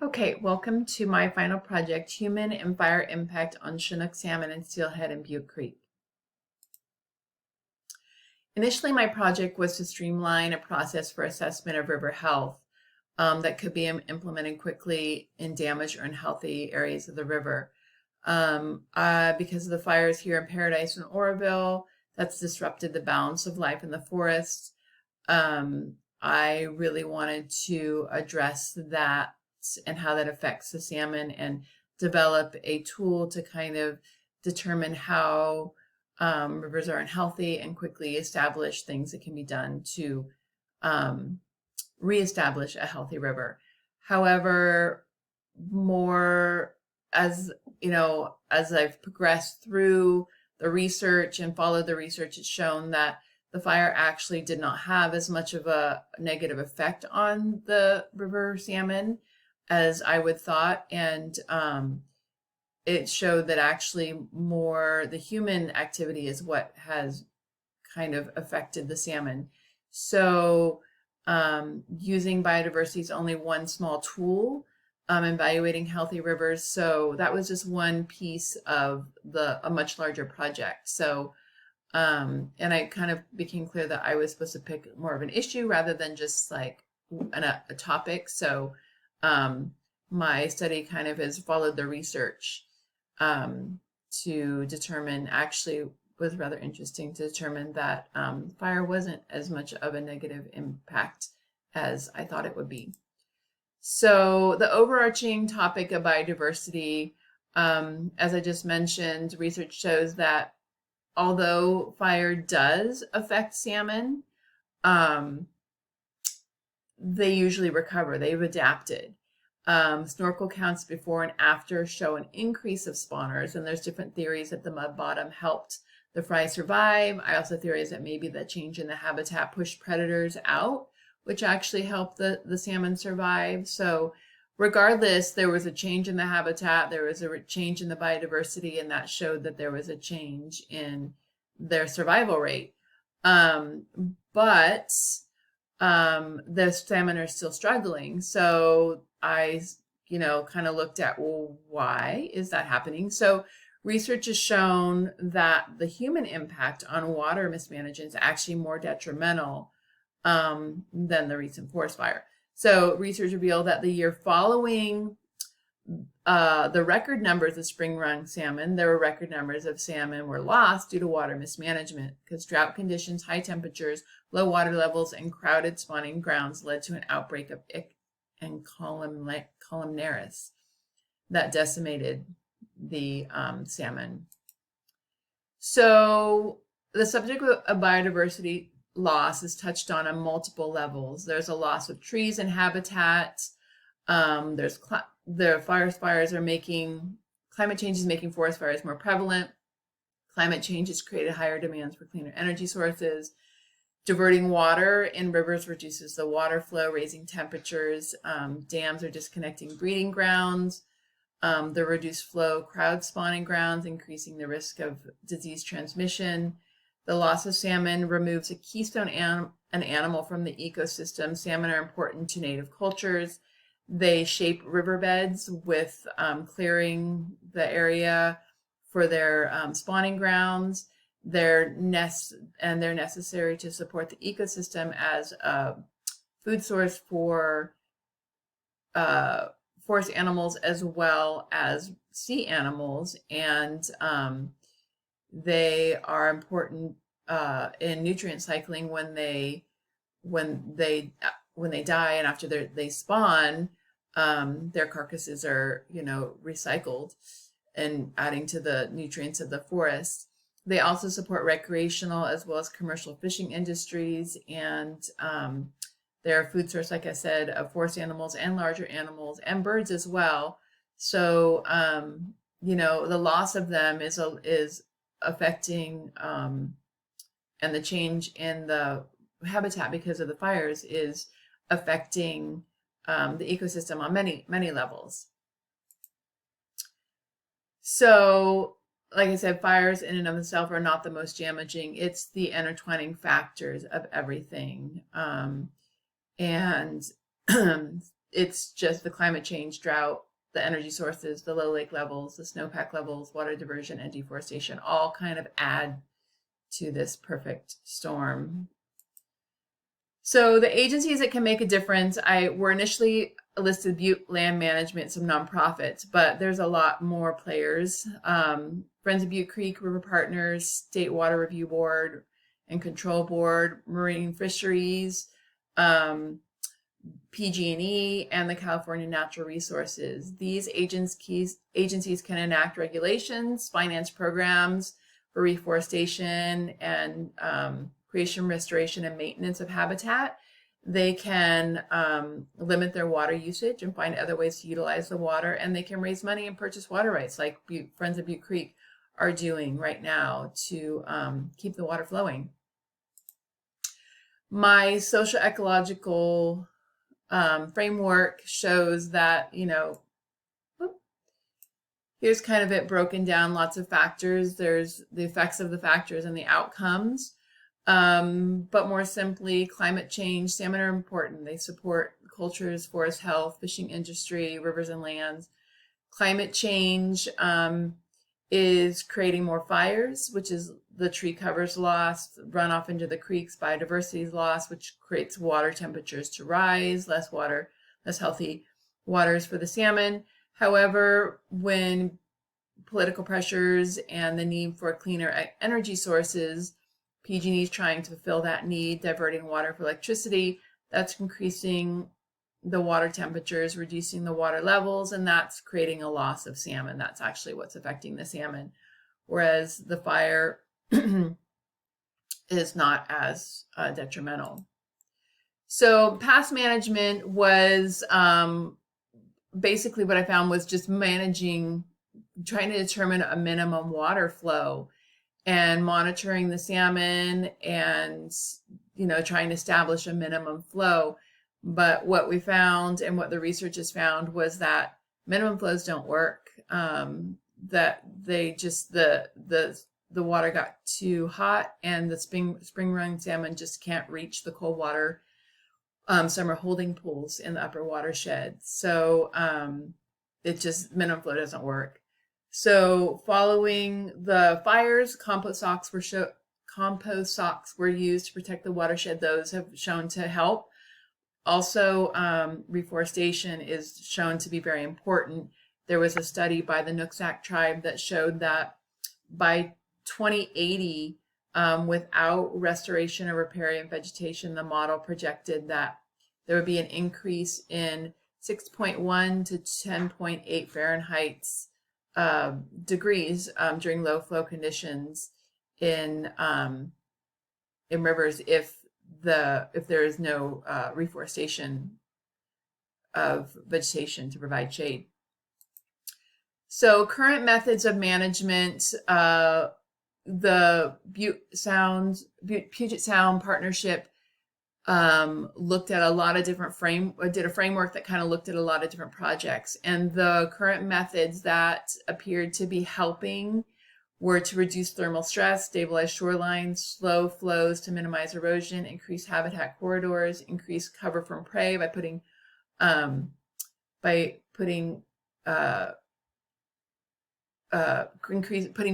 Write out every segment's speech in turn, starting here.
Okay, welcome to my final project, Human and Fire Impact on Chinook Salmon and Steelhead in Butte Creek. Initially, my project was to streamline a process for assessment of river health that could be implemented quickly in damaged or unhealthy areas of the river. Because of the fires here in Paradise and Oroville, that's disrupted the balance of life in the forest. I really wanted to address that and how that affects the salmon and develop a tool to kind of determine how rivers are unhealthy and quickly establish things that can be done to reestablish a healthy river. However, more as as I've progressed through the research and followed the research, it's shown that the fire actually did not have as much of a negative effect on the river salmon as I would thought. And it showed that actually more the human activity is what has kind of affected the salmon. So using biodiversity is only one small tool evaluating healthy rivers. So that was just one piece of a much larger project. So and I kind of became clear that I was supposed to pick more of an issue rather than just like a topic. So my study kind of has followed the research to determine, actually was rather interesting to determine that fire wasn't as much of a negative impact as I thought it would be. So the overarching topic of biodiversity, as I just mentioned, research shows that although fire does affect salmon, they usually recover. They've adapted. Snorkel counts before and after show an increase of spawners, and there's different theories that the mud bottom helped the fry survive. I also theorize that maybe the change in the habitat pushed predators out, which actually helped the salmon survive. So regardless, there was a change in the habitat, there was a change in the biodiversity, and that showed that there was a change in their survival rate. But the salmon are still struggling. So I, kind of looked at, well, why is that happening? So research has shown that the human impact on water mismanagement is actually more detrimental than the recent forest fire. So research revealed that the year following the record numbers of spring run salmon, there were record numbers of salmon were lost due to water mismanagement because drought conditions, high temperatures, low water levels, and crowded spawning grounds led to an outbreak of ick and columnaris that decimated the salmon. So the subject of biodiversity loss is touched on multiple levels. There's a loss of trees and habitats. There's climate change is making forest fires more prevalent. Climate change has created higher demands for cleaner energy sources. Diverting water in rivers reduces the water flow, raising temperatures. Dams are disconnecting breeding grounds. The reduced flow crowd spawning grounds, increasing the risk of disease transmission. The loss of salmon removes a keystone animal from the ecosystem. Salmon are important to native cultures. They shape riverbeds with clearing the area for their spawning grounds. They're necessary to support the ecosystem as a food source for forest animals as well as sea animals, and they are important in nutrient cycling when they die and after they spawn. Their carcasses are recycled and adding to the nutrients of the forest. They also support recreational as well as commercial fishing industries, and they're a food source, like I said, of forest animals and larger animals and birds as well. So the loss of them is affecting, and the change in the habitat because of the fires is affecting the ecosystem on many levels. So like I said, fires in and of themselves are not the most damaging. It's the intertwining factors of everything. And it's just the climate change, drought, the energy sources, the low lake levels, the snowpack levels, water diversion, and deforestation all kind of add to this perfect storm. So the agencies that can make a difference, were initially listed Butte Land Management, some nonprofits, but there's a lot more players. Friends of Butte Creek, River Partners, State Water Review Board and Control Board, Marine Fisheries, PG&E, and the California Natural Resources. These agencies can enact regulations, finance programs for reforestation and creation, restoration, and maintenance of habitat. They can limit their water usage and find other ways to utilize the water, and they can raise money and purchase water rights like Friends of Butte Creek are doing right now to keep the water flowing. My social ecological framework shows that, here's kind of it broken down, lots of factors. There's the effects of the factors and the outcomes. But more simply, climate change, salmon are important. They support cultures, forest health, fishing industry, rivers and lands. Climate change is creating more fires, which is the tree covers lost, runoff into the creeks, biodiversity is lost, which creates water temperatures to rise, less healthy waters for the salmon. However, when political pressures and the need for cleaner energy sources, PG&E is trying to fulfill that need, diverting water for electricity, that's increasing the water temperatures, reducing the water levels, and that's creating a loss of salmon. That's actually what's affecting the salmon. Whereas the fire is not as detrimental. So past management was basically what I found was just trying to determine a minimum water flow and monitoring the salmon and, trying to establish a minimum flow. But what we found and what the research has found was that minimum flows don't work, that they just, the water got too hot and the spring run salmon just can't reach the cold water summer holding pools in the upper watershed. So minimum flow doesn't work. So following the fires, compost socks were used to protect the watershed. Those have shown to help. Also, reforestation is shown to be very important. There was a study by the Nooksack tribe that showed that by 2080, without restoration or riparian vegetation, the model projected that there would be an increase in 6.1 to 10.8 Fahrenheit degrees during low flow conditions in rivers if there is no reforestation of vegetation to provide shade. So current methods of management, the Puget Sound Partnership looked at a lot of different did a framework that kind of looked at a lot of different projects, and the current methods that appeared to be helping were to reduce thermal stress, stabilize shorelines, slow flows to minimize erosion, increase habitat corridors, increase cover from prey by putting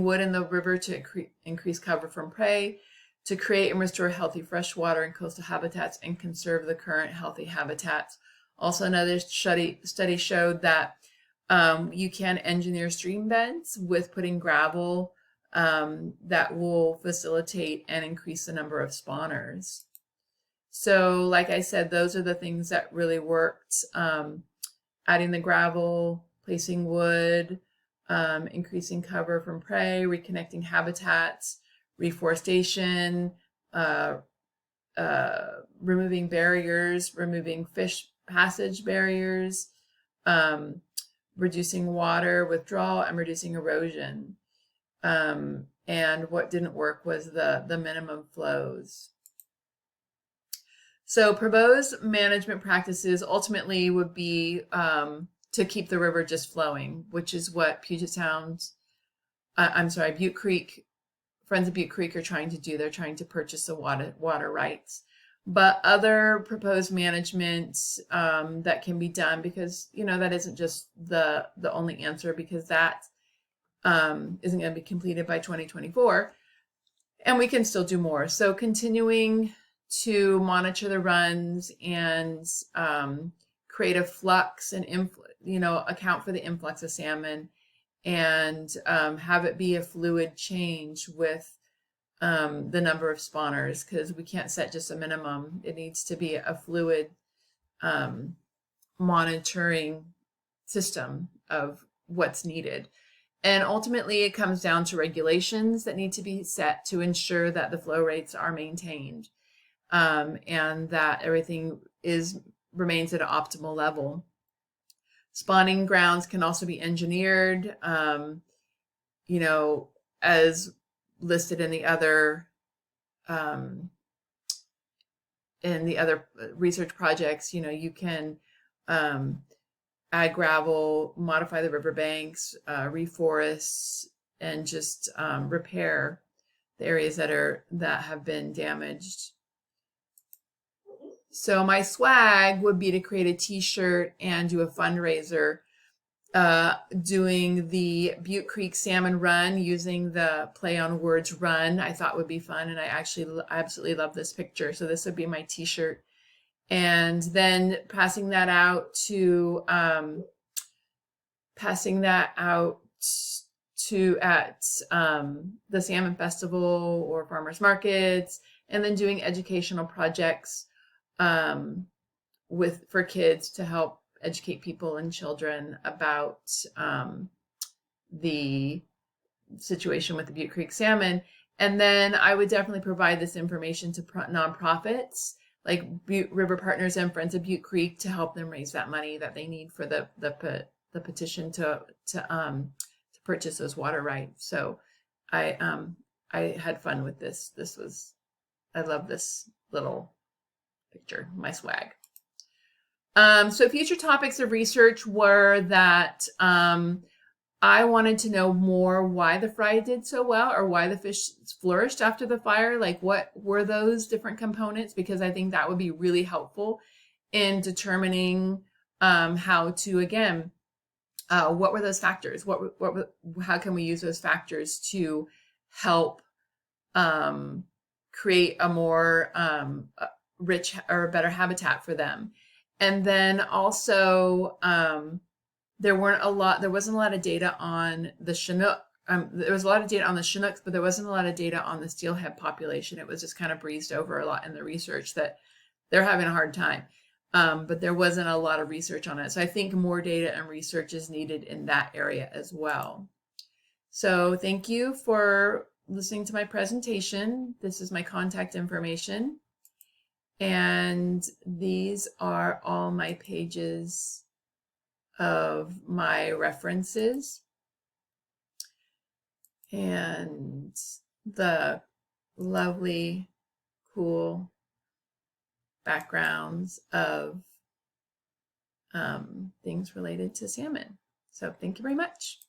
wood in the river to increase cover from prey, to create and restore healthy freshwater and coastal habitats and conserve the current healthy habitats. Also, another study showed that you can engineer stream beds with putting gravel that will facilitate and increase the number of spawners. So like I said, those are the things that really worked. Adding the gravel, placing wood, increasing cover from prey, reconnecting habitats, reforestation, removing barriers, removing fish passage barriers, reducing water withdrawal, and reducing erosion. And what didn't work was the minimum flows. So proposed management practices ultimately would be to keep the river just flowing, which is what Butte Creek, Friends of Butte Creek are trying to do. They're trying to purchase the water rights. but other proposed management that can be done, because that isn't just the only answer, because that isn't going to be completed by 2024, and we can still do more. So continuing to monitor the runs and create a flux and account for the influx of salmon, and have it be a fluid change with the number of spawners, because we can't set just a minimum. It needs to be a fluid monitoring system of what's needed. And ultimately, it comes down to regulations that need to be set to ensure that the flow rates are maintained, and that everything remains at an optimal level. Spawning grounds can also be engineered, as listed in the other research projects. You can add gravel, modify the riverbanks, reforest, and just repair the areas that have been damaged. So my swag would be to create a t-shirt and do a fundraiser doing the Butte Creek Salmon Run, using the play on words run. I thought would be fun, and I absolutely love this picture. So this would be my t-shirt. And then passing that out to at the Salmon Festival or farmers markets, and then doing educational projects for kids to help educate people and children about the situation with the Butte Creek salmon. And then I would definitely provide this information to nonprofits like Butte River Partners and Friends of Butte Creek to help them raise that money that they need for the petition to purchase those water rights. So I had fun with this. I love this little picture, my swag. So future topics of research were that I wanted to know more why the fry did so well, or why the fish flourished after the fire. Like, what were those different components? Because I think that would be really helpful in determining how to, again, what were those factors? How can we use those factors to help create a more rich or better habitat for them? And then also, there wasn't a lot of data on the Chinook. There was a lot of data on the Chinooks, but there wasn't a lot of data on the steelhead population. It was just kind of breezed over a lot in the research that they're having a hard time. But there wasn't a lot of research on it. So I think more data and research is needed in that area as well. So thank you for listening to my presentation. This is my contact information. And these are all my pages of my references and the lovely, cool backgrounds of things related to salmon. So thank you very much.